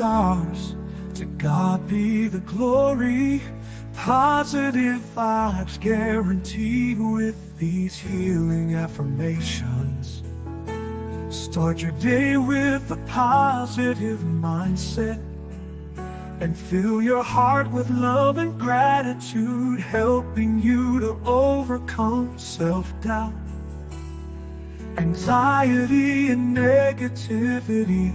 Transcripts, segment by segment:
ours. To God be the glory. Positive vibes guaranteed with these healing affirmations. Start your day with a positive mindset and fill your heart with love and gratitude, helping you to overcome self-doubt, anxiety, and negativity.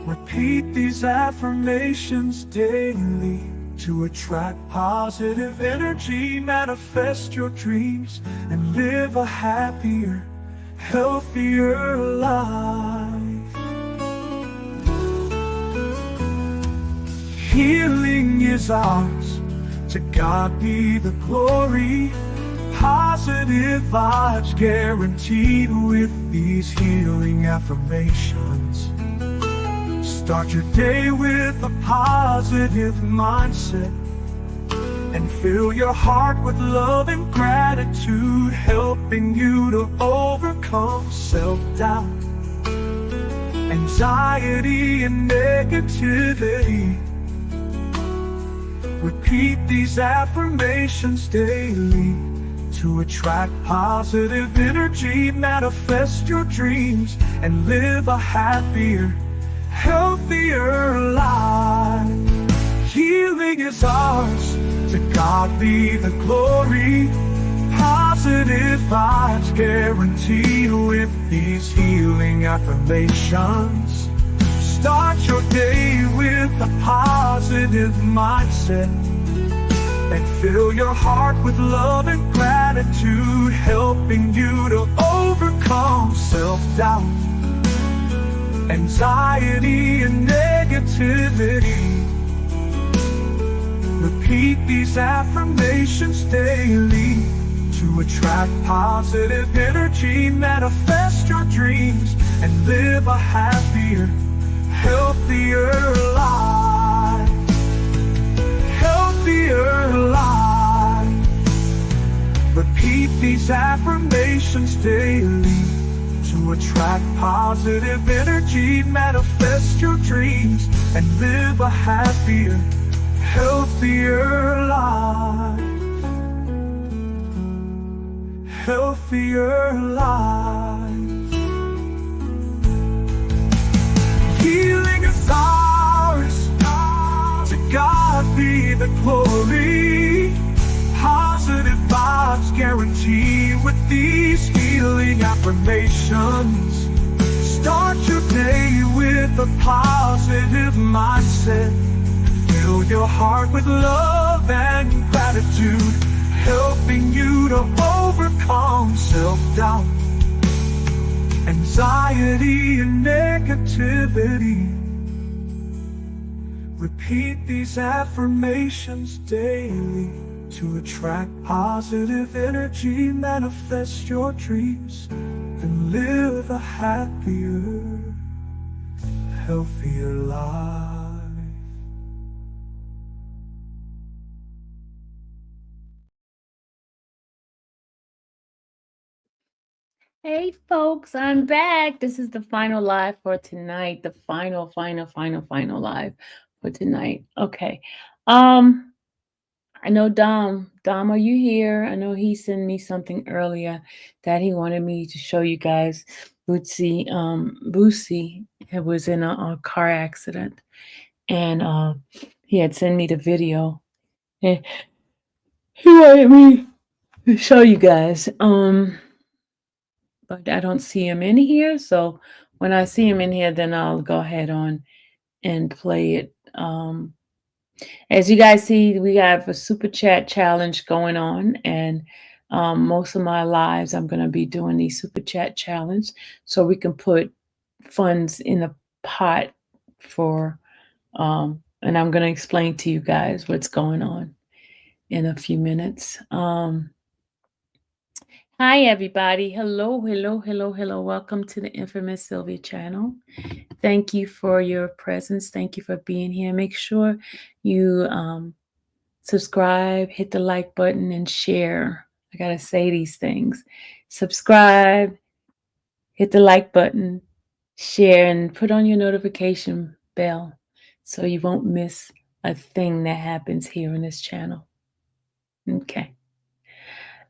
Repeat these affirmations daily to attract positive energy, manifest your dreams, and live a happier, healthier life. Healing is ours. To God be the glory. Positive vibes guaranteed with these healing affirmations. Start your day with a positive mindset and fill your heart with love and gratitude, helping you to overcome self-doubt, anxiety, and negativity. Repeat these affirmations daily to attract positive energy, manifest your dreams, and live a happier, healthier life. Healing is ours. To God be the glory. Positive vibes guaranteed with these healing affirmations. Start your day with a positive mindset and fill your heart with love and gratitude, helping you to overcome self-doubt, anxiety, and negativity. Repeat these affirmations daily to attract positive energy, manifest your dreams, and live a happier, healthier life. Healthier life. Repeat these affirmations daily to attract positive energy, manifest your dreams, and live a happier, healthier life. Healthier life. Healing is ours. To God be the glory. Positive vibes guaranteed with these healing affirmations. Start your day with a positive mindset. Fill your heart with love and gratitude, helping you to overcome self-doubt, anxiety, and negativity. Repeat these affirmations daily to attract positive energy, manifest your dreams, and live a happier, healthier life. Hey folks, I'm back. This is the final live for tonight. The final live for tonight. Okay. I know Dom. Dom, are you here? I know he sent me something earlier that he wanted me to show you guys. Boosie was in a car accident, and he had sent me the video. And he wanted me to show you guys. But I don't see him in here. So when I see him in here, then I'll go ahead on and play it. As you guys see, we have a super chat challenge going on, and most of my lives I'm going to be doing the super chat challenge so we can put funds in the pot for, and I'm going to explain to you guys what's going on in a few minutes. Hi, everybody. Hello. Welcome to the Infamous Sylvia channel. Thank you for your presence. Thank you for being here. Make sure you subscribe, hit the like button, and share. I got to say these things. Subscribe, hit the like button, share, and put on your notification bell so you won't miss a thing that happens here on this channel. Okay.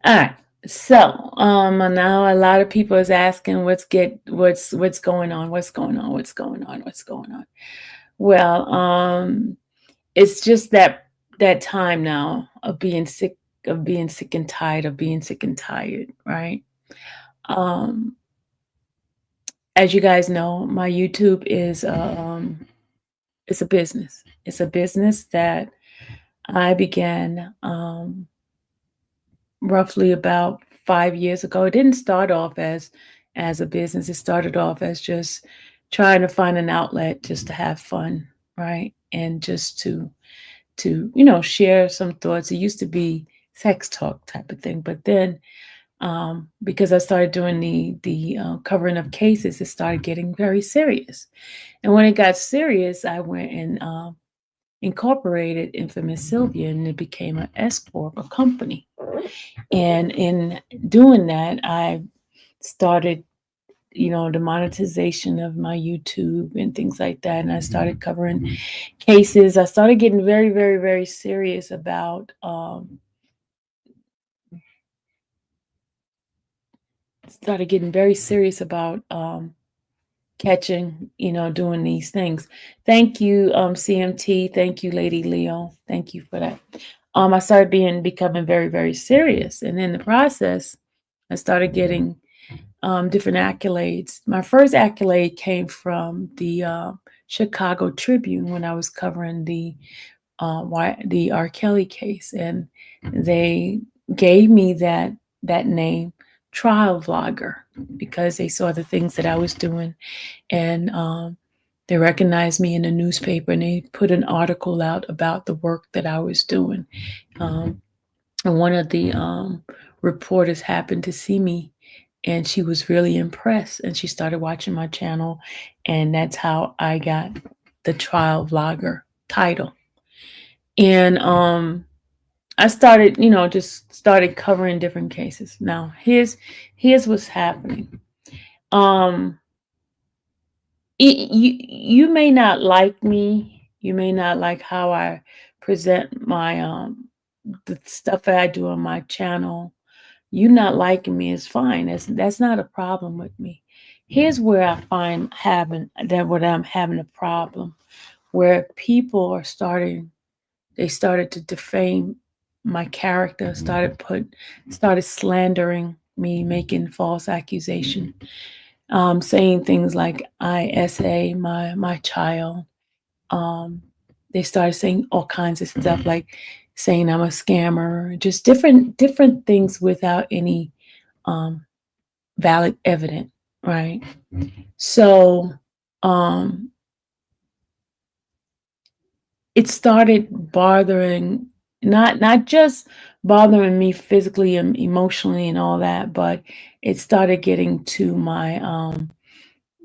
All right. So, now a lot of people is asking what's going on, what's going on, what's going on, what's going on. Well, it's just that time now of being sick and tired of being sick and tired, right? Um, as you guys know, my YouTube is it's a business. It's a business that I began roughly about 5 years ago. It didn't start off as a business. It started off as just trying to find an outlet just to have fun, right? And just to share some thoughts. It used to be sex talk type of thing, but then because I started doing the covering of cases, it started getting very serious. And when it got serious, I went and incorporated Infamous Sylvia, and it became an S corp, a company. And in doing that, I started, the monetization of my YouTube and things like that. And I started covering cases. I started getting very, very, very serious about catching, doing these things. Thank you, CMT. Thank you, Lady Leo. Thank you for that. I started becoming very, very serious. And in the process, I started getting different accolades. My first accolade came from the Chicago Tribune when I was covering the R. Kelly case, and they gave me that name, trial vlogger, because they saw the things that I was doing, and they recognized me in the newspaper, and they put an article out about the work that I was doing. And one of the reporters happened to see me, and she was really impressed, and she started watching my channel, and that's how I got the trial vlogger title. And I started, just started covering different cases. Now, here's what's happening. You may not like me. You may not like how I present my the stuff that I do on my channel. You not liking me is fine. That's not a problem with me. Here's where I find what I'm having a problem, where people are they started to defame my character, started slandering me, making false accusation, saying things like I SA my child. Um, they started saying all kinds of stuff, like saying I'm a scammer, just different things without any um, valid evidence, right? So it started bothering, not just bothering me physically and emotionally and all that, but it started getting to my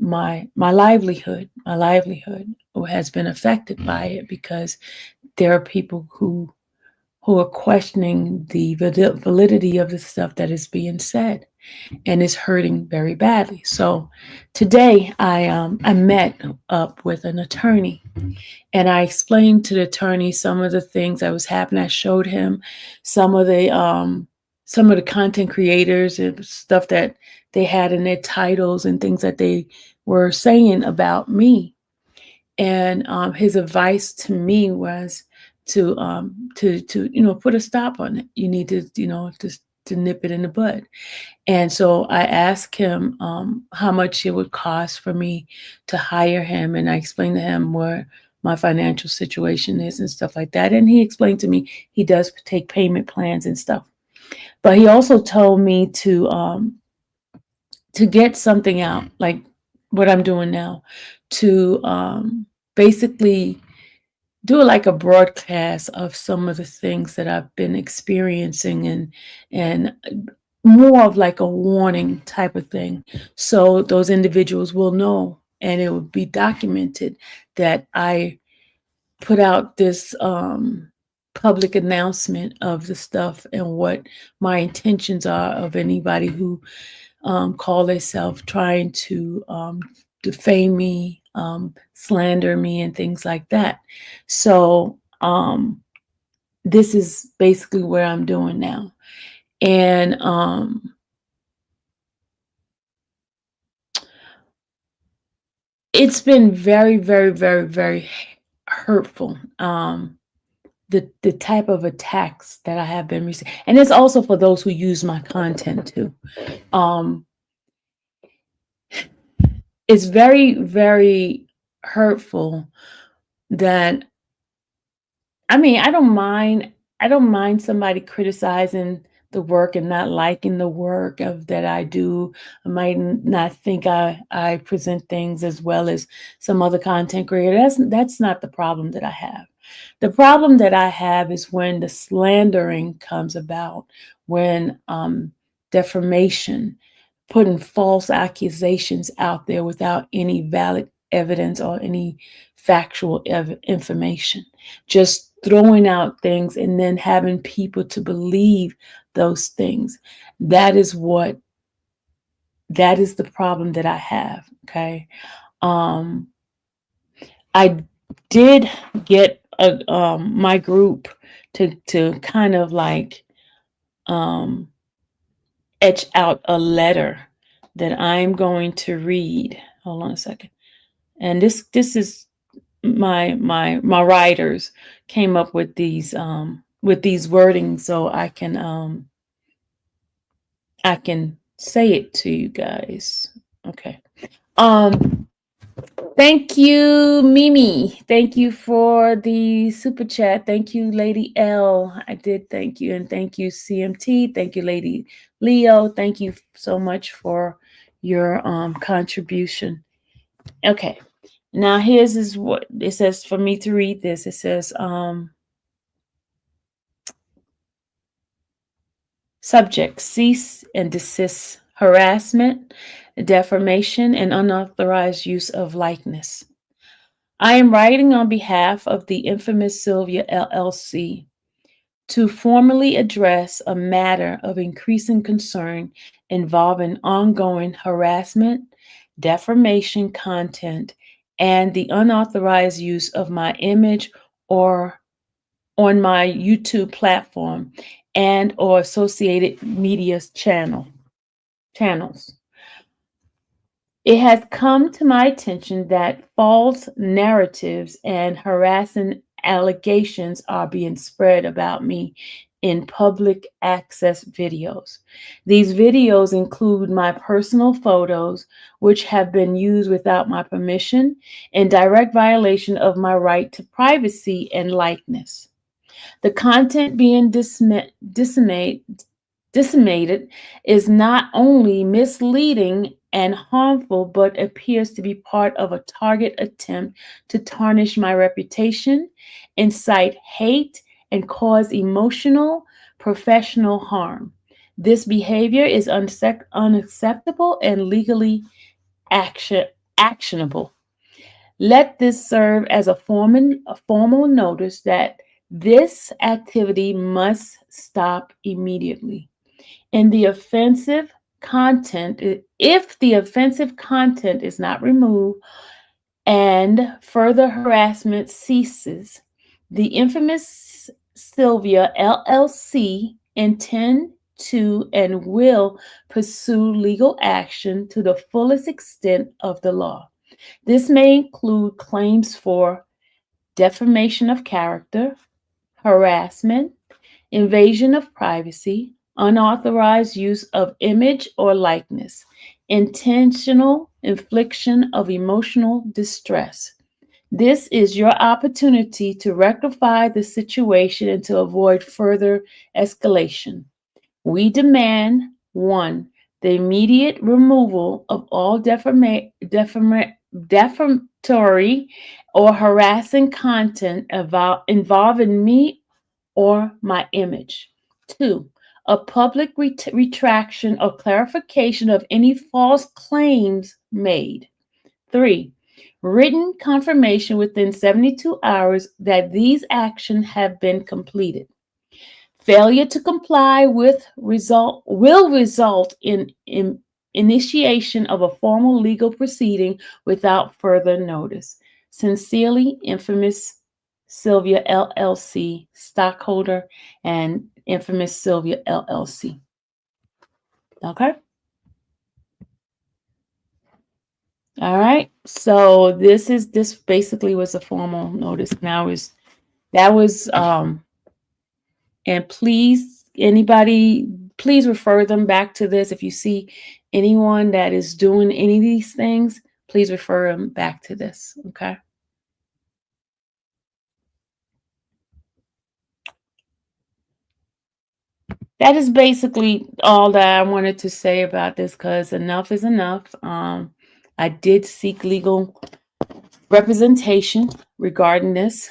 livelihood. My livelihood has been affected by it, because there are people who are questioning the validity of the stuff that is being said, and is hurting very badly. So today I met up with an attorney, and I explained to the attorney some of the things that was happening. I showed him some of the content creators and stuff that they had in their titles and things that they were saying about me. And his advice to me was to put a stop on it. You need to to nip it in the bud. And so I asked him how much it would cost for me to hire him. And I explained to him what my financial situation is and stuff like that. And he explained to me he does take payment plans and stuff. But he also told me to get something out, like what I'm doing now, to basically do like a broadcast of some of the things that I've been experiencing, and more of like a warning type of thing, so those individuals will know, and it will be documented that I put out this public announcement of the stuff and what my intentions are of anybody who call themselves trying to defame me, slander me, and things like that. So this is basically where I'm doing now. And it's been very, very, very, very hurtful. The type of attacks that I have been receiving, and it's also for those who use my content too. Um, it's very, very hurtful that I mean, I don't mind somebody criticizing the work and not liking the work of that I do. I might not think I present things as well as some other content creator. That's not the problem that I have. The problem that I have is when the slandering comes about, when defamation, putting false accusations out there without any valid evidence or any factual information, just throwing out things and then having people to believe those things. That is what that is the problem that I have. Okay. Um, I did get my group to kind of like um, etch out a letter that I'm going to read. Hold on a second. And this is my writers came up with these wordings so I can say it to you guys. Okay. Um Thank you, Mimi. Thank you for the super chat. Thank you, Lady L. I did thank you. And thank you, CMT. Thank you, Lady Leo. Thank you so much for your contribution. Okay. Now here's is what it says for me to read this. It says subject, cease and desist harassment, defamation, and unauthorized use of likeness. I am writing on behalf of the infamous Sylvia LLC to formally address a matter of increasing concern involving ongoing harassment, defamation content, and the unauthorized use of my image or on my YouTube platform and or associated media channels. It has come to my attention that false narratives and harassing allegations are being spread about me in public access videos. These videos include my personal photos, which have been used without my permission, in direct violation of my right to privacy and likeness. The content being disseminated is not only misleading and harmful, but appears to be part of a target attempt to tarnish my reputation, incite hate, and cause emotional, professional harm. This behavior is unacceptable and legally actionable. Let this serve as a formal notice that this activity must stop immediately. And the offensive content, if the offensive content is not removed and further harassment ceases, the infamous Sylvia LLC intend to and will pursue legal action to the fullest extent of the law. This may include claims for defamation of character, harassment, invasion of privacy, unauthorized use of image or likeness, intentional infliction of emotional distress. This is your opportunity to rectify the situation and to avoid further escalation. We demand one, the immediate removal of all defamatory or harassing content involving me or my image. Two, a public retraction or clarification of any false claims made. Three, written confirmation within 72 hours that these actions have been completed. Failure to comply with will result in initiation of a formal legal proceeding without further notice. Sincerely, Infamous Sylvia LLC, stockholder, and Infamous Sylvia LLC. Okay. All right. So this basically was a formal notice. Now is that was and please anybody please refer them back to this. If you see anyone that is doing any of these things, please refer them back to this. Okay. That is basically all that I wanted to say about this because enough is enough. I did seek legal representation regarding this.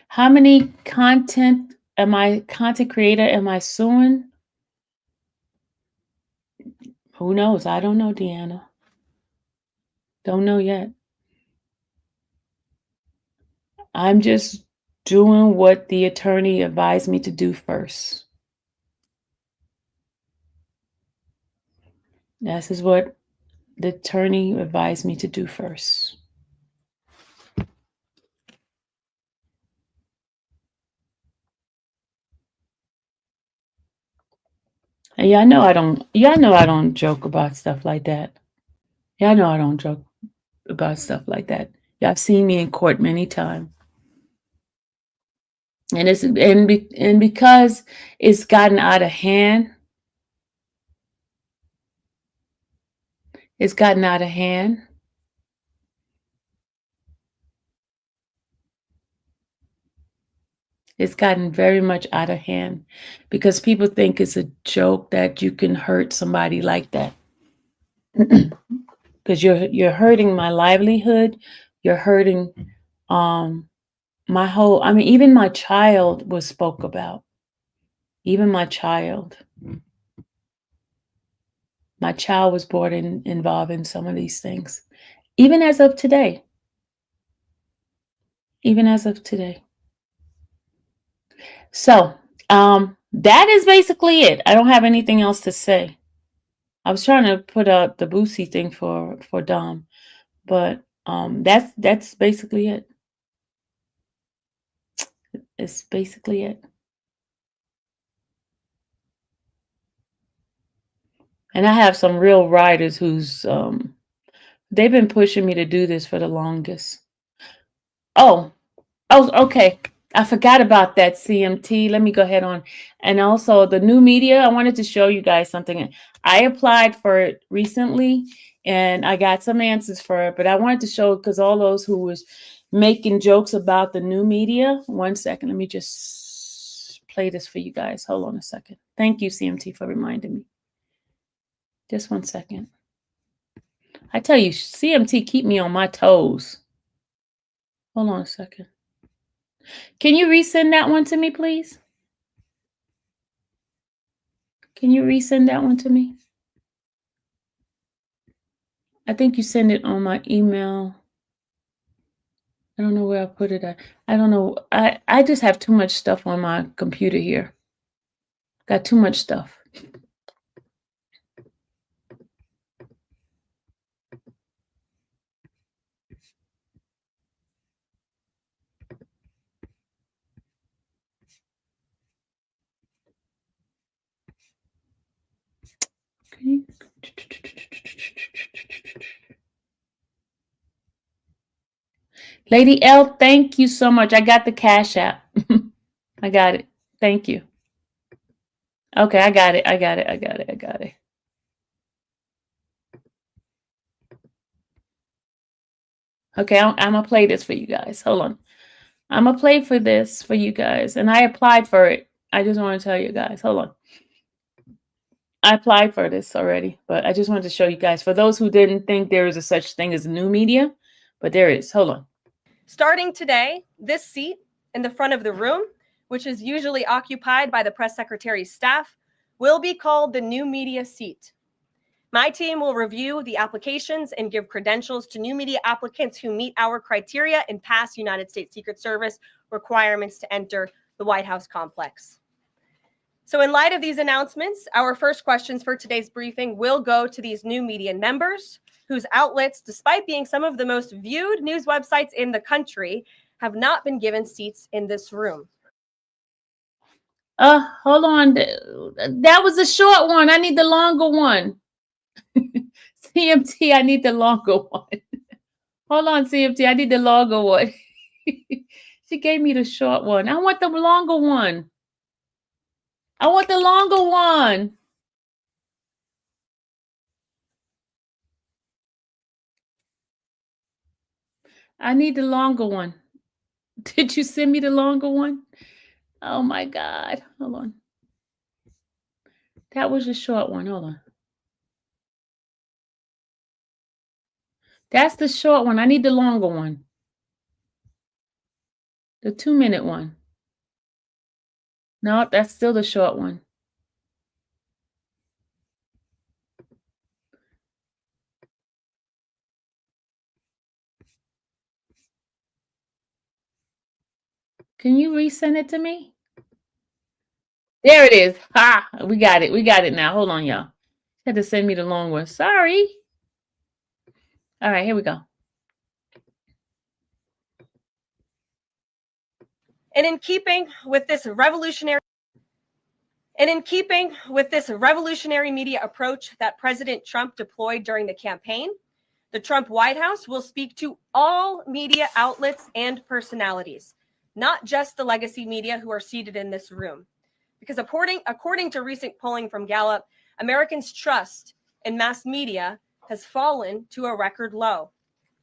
How many content creator am I suing? Who knows? I don't know, Deanna. Don't know yet. I'm just doing what the attorney advised me to do first. This is what the attorney advised me to do first. And y'all know I don't joke about stuff like that. Y'all know I don't joke about stuff like that. Y'all have seen me in court many times. And because it's gotten out of hand, it's gotten out of hand. It's gotten very much out of hand because people think it's a joke that you can hurt somebody like that. Because you're hurting my livelihood, you're hurting my whole, I mean, even my child was spoke about. Even my child. My child was involved in some of these things. Even as of today. Even as of today. So, that is basically it. I don't have anything else to say. I was trying to put out the Boosie thing for Dom, but that's basically it. It's basically it. And I have some real writers who's they've been pushing me to do this for the longest. Oh, okay. I forgot about that, CMT. Let me go ahead on. And also the new media, I wanted to show you guys something. I applied for it recently and I got some answers for it, but I wanted to show because all those who was making jokes about the new media. One second, let me just play this for you guys. Hold on a second. Thank you, CMT, for reminding me. Just 1 second. I tell you, CMT keep me on my toes. Hold on a second. Can you resend that one to me, please? Can you resend that one to me? I think you send it on my email. I don't know where I put it at. I don't know. I just have too much stuff on my computer here. Got too much stuff. Okay. Lady L, thank you so much. I got the Cash App. I got it. Thank you. Okay, I got it. I got it. Okay, I'm going to play this for you guys. Hold on. I'm going to play for this for you guys. And I applied for it. I just want to tell you guys. Hold on. I applied for this already, but I just wanted to show you guys. For those who didn't think there is a such thing as new media, but there is. Hold on. Starting today, this seat in the front of the room, which is usually occupied by the press secretary's staff, will be called the new media seat. My team will review the applications and give credentials to new media applicants who meet our criteria and pass United States Secret Service requirements to enter the White House complex. So in light of these announcements, our first questions for today's briefing will go to these new media members whose outlets, despite being some of the most viewed news websites in the country, have not been given seats in this room. Hold on. That was a short one. I need the longer one. CMT, I need the longer one. Hold on, CMT, I need the longer one. She gave me the short one. I want the longer one. I want the longer one. I need the longer one. Did you send me the longer one? Oh my God. Hold on. That was a short one. Hold on. That's the short one. I need the longer one. The 2-minute one. No, that's still the short one. Can you resend it to me? There it is. Ha! We got it. We got it now. Hold on, y'all. You had to send me the long one. Sorry. All right, here we go. And in keeping with this revolutionary media approach that President Trump deployed during the campaign, the Trump White House will speak to all media outlets and personalities, not just the legacy media who are seated in this room. Because according to recent polling from Gallup, Americans' trust in mass media has fallen to a record low.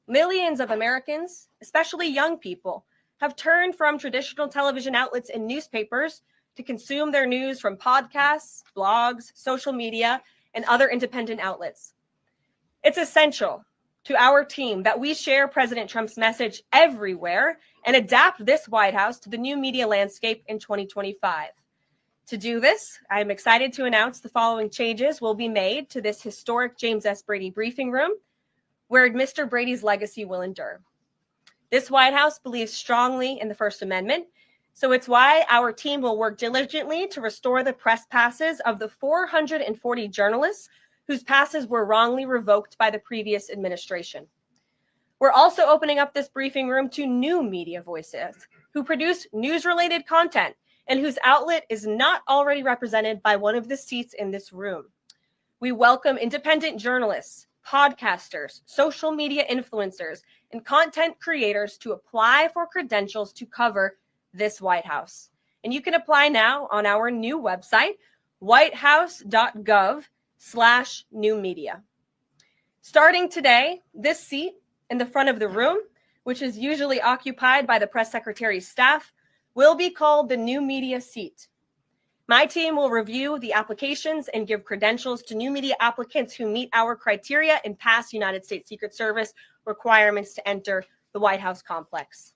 Millions of Americans, especially young people, have turned from traditional television outlets and newspapers to consume their news from podcasts, blogs, social media, and other independent outlets. It's essential to our team that we share President Trump's message everywhere and adapt this White House to the new media landscape in 2025. To do this, I'm excited to announce the following changes will be made to this historic James S. Brady briefing room, where Mr. Brady's legacy will endure. This White House believes strongly in the First Amendment, so it's why our team will work diligently to restore the press passes of the 440 journalists whose passes were wrongly revoked by the previous administration. We're also opening up this briefing room to new media voices who produce news-related content and whose outlet is not already represented by one of the seats in this room. We welcome independent journalists, podcasters, social media influencers, and content creators to apply for credentials to cover this White House. And you can apply now on our new website, whitehouse.gov/new media. Starting today, this seat in the front of the room, which is usually occupied by the press secretary's staff, will be called the new media seat. My team will review the applications and give credentials to new media applicants who meet our criteria and pass United States Secret Service requirements to enter the White House complex.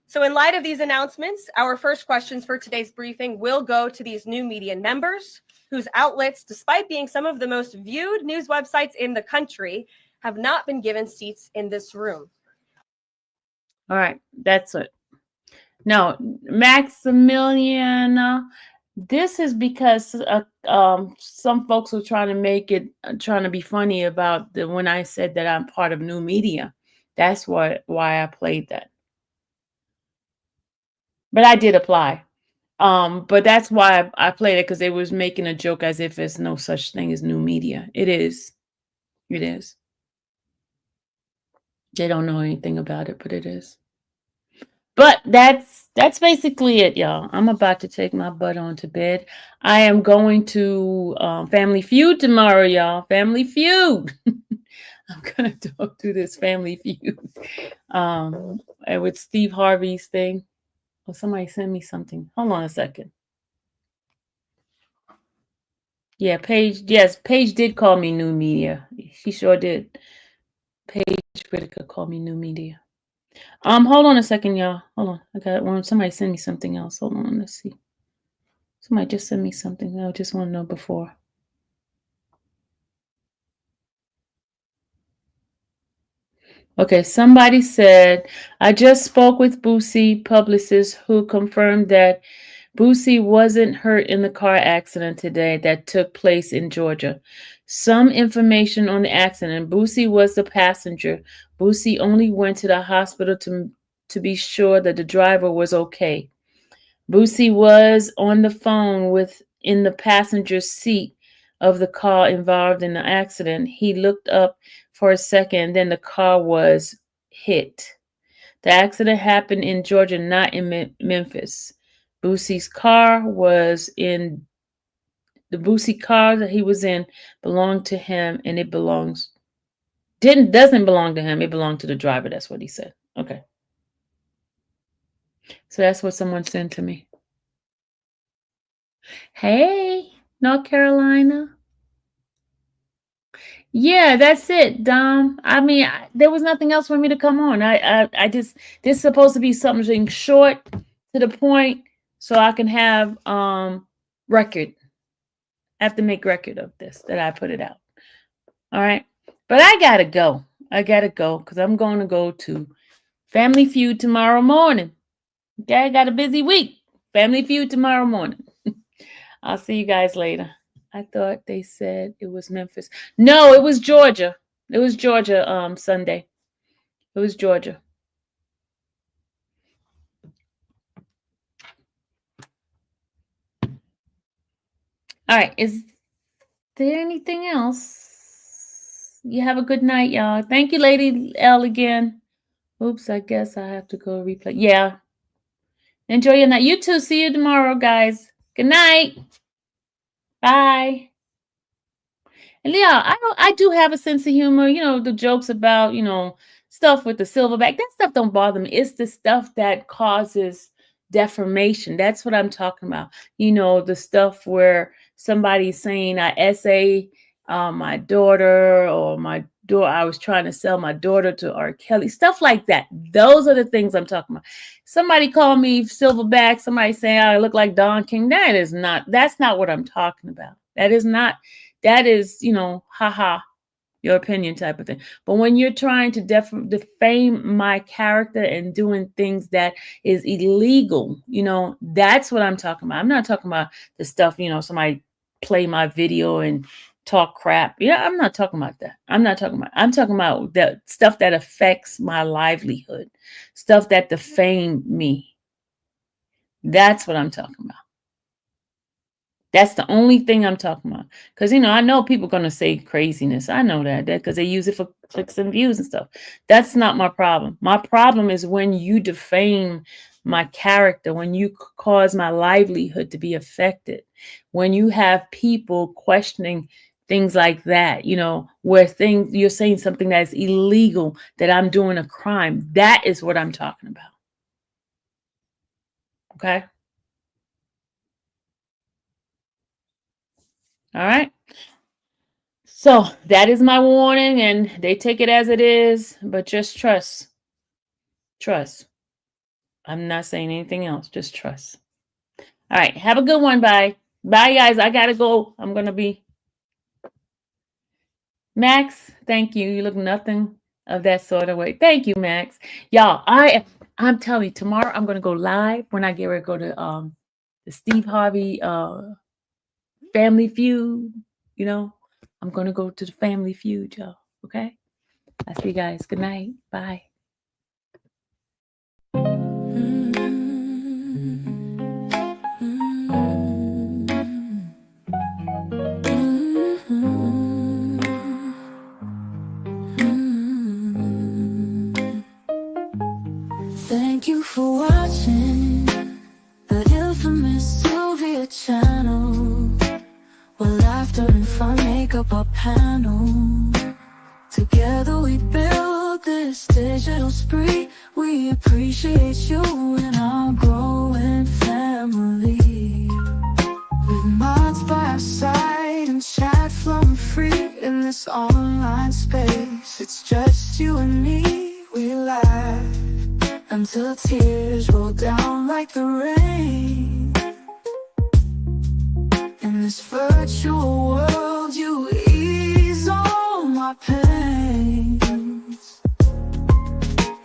So in light of these announcements, our first questions for today's briefing will go to these new media members whose outlets, despite being some of the most viewed news websites in the country, have not been given seats in this room. All right, that's it. No, Maximilian, this is because some folks were trying to make it, trying to be funny about when I said that I'm part of new media. That's why I played that. But I did apply. But that's why I played it, because they was making a joke as if there's no such thing as new media. It is. It is. They don't know anything about it, but it is. But that's basically it, y'all. I'm about to take my butt on to bed. I am going to Family Feud tomorrow, y'all. Family Feud. I'm gonna do this Family Feud. And with Steve Harvey's thing. Oh, somebody send me something. Hold on a second. Yeah, Paige. Yes, Paige did call me new media. She sure did. Paige Whitaker called me new media. Hold on a second, y'all. Hold on. I got one. Somebody send me something else. Hold on. Let's see. Somebody just send me something. I just want to know before. Okay, somebody said, I just spoke with Boosie publicist who confirmed that Boosie wasn't hurt in the car accident today that took place in Georgia. Some information on the accident. Boosie was the passenger. Boosie only went to the hospital to be sure that the driver was okay. Boosie was on the phone in the passenger seat of the car involved in the accident. He looked up for a second, then the car was hit. The accident happened in Georgia, not in Memphis. Boosie's car was in the Boosie car that he was in belonged to him, and it doesn't belong to him. It belonged to the driver. That's what he said. Okay. So that's what someone sent to me. Hey, North Carolina. Yeah, that's it, Dom. I mean, there was nothing else for me to come on. I just, this is supposed to be something short to the point so I can have record. I have to make record of this, that I put it out. All right. But I gotta go. Because I'm going to go to Family Feud tomorrow morning. Okay, I got a busy week. Family Feud tomorrow morning. I'll see you guys later. I thought they said it was Memphis. No, it was Georgia. It was Georgia Sunday. It was Georgia. All right. Is there anything else? You have a good night, y'all. Thank you, Lady L, again. Oops, I guess I have to go replay. Yeah. Enjoy your night. You too. See you tomorrow, guys. Good night. Bye. And yeah, I do have a sense of humor. You know, the jokes about, stuff with the silverback. That stuff don't bother me. It's the stuff that causes deformation. That's what I'm talking about. The stuff where somebody's saying I essay my daughter, or I was trying to sell my daughter to R. Kelly. Stuff like that. Those are the things I'm talking about. Somebody called me silverback. Somebody saying I look like Don King. That's not what I'm talking about. That is, haha, your opinion type of thing. But when you're trying to defame my character and doing things that is illegal, that's what I'm talking about. I'm not talking about the stuff, somebody play my video and talk crap. Yeah, I'm not talking about that. I'm talking about the stuff that affects my livelihood, stuff that defame me. That's what I'm talking about. That's the only thing I'm talking about. Because, I know people are going to say craziness. I know that because they use it for clicks and views and stuff. That's not my problem. My problem is when you defame my character, when you cause my livelihood to be affected, when you have people questioning things like that, where you're saying something that is illegal, that I'm doing a crime. That is what I'm talking about. Okay? All right. So that is my warning, and they take it as it is, but just trust. Trust. I'm not saying anything else. Just trust. All right. Have a good one. Bye. Bye, guys. I got to go. I'm going to be. Max, thank you. You look nothing of that sort of way. Thank you, Max. Y'all, I'm telling you, tomorrow I'm going to go live when I get ready to go to the Steve Harvey Family Feud. I'm going to go to the Family Feud, y'all. Okay? I'll see you guys. Good night. Bye. Thank you for watching the infamous Sylvia channel, where laughter and fun make up our panel. Together we build this digital spree. We appreciate you and our growing family. With mods by our side and chat flowing free in this online space. It's just you and me. We laugh until tears roll down like the rain. In this virtual world, you ease all my pains.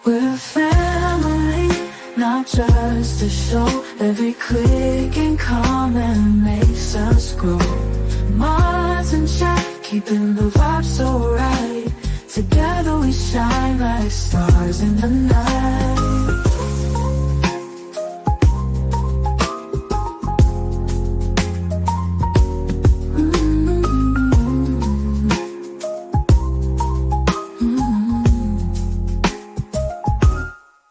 We're family, not not just to show. Every click and comment makes us grow. Mods and chat, keeping the vibe so right. Together we shine like stars in the night.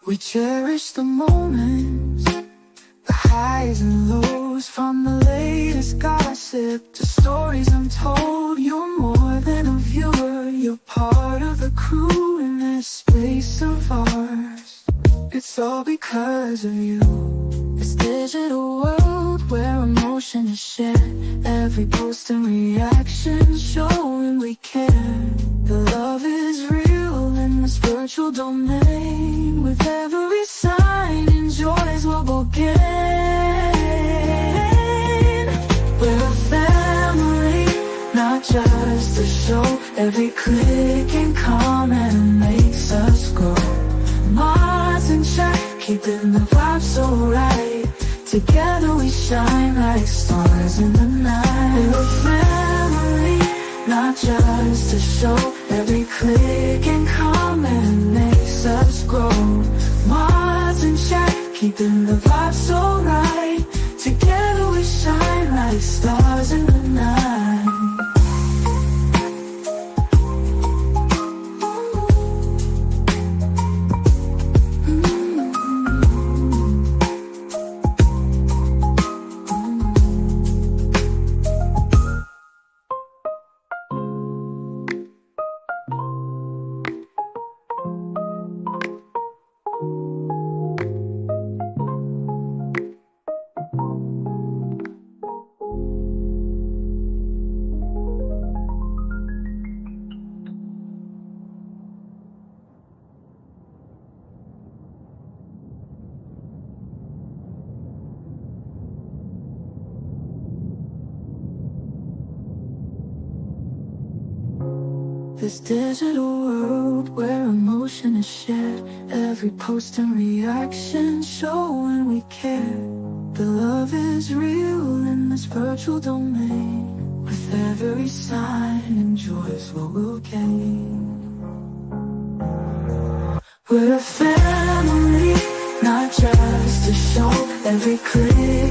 We cherish the moments, the highs and lows, from the latest gossip to stories untold. You're more than a viewer, you're part of the crew in this space of ours. It's all because of you. This digital world where emotion is shared, every post and reaction showing we care. The love is real in this virtual domain. With every sign and joy is what we'll gain. We're a family, not just a show. Every click and comment makes us grow. Mods and chat, keeping the vibe so right. Together we shine like stars in the night. We're a family, not just a show. Every click and comment makes us grow. Mods and chat, keeping the vibe so right. Together we shine like stars in the night. This digital world where emotion is shared, every post and reaction showing we care. The love is real in this virtual domain. With every sign and joy is what we'll gain. We're a family, not just a show. Every click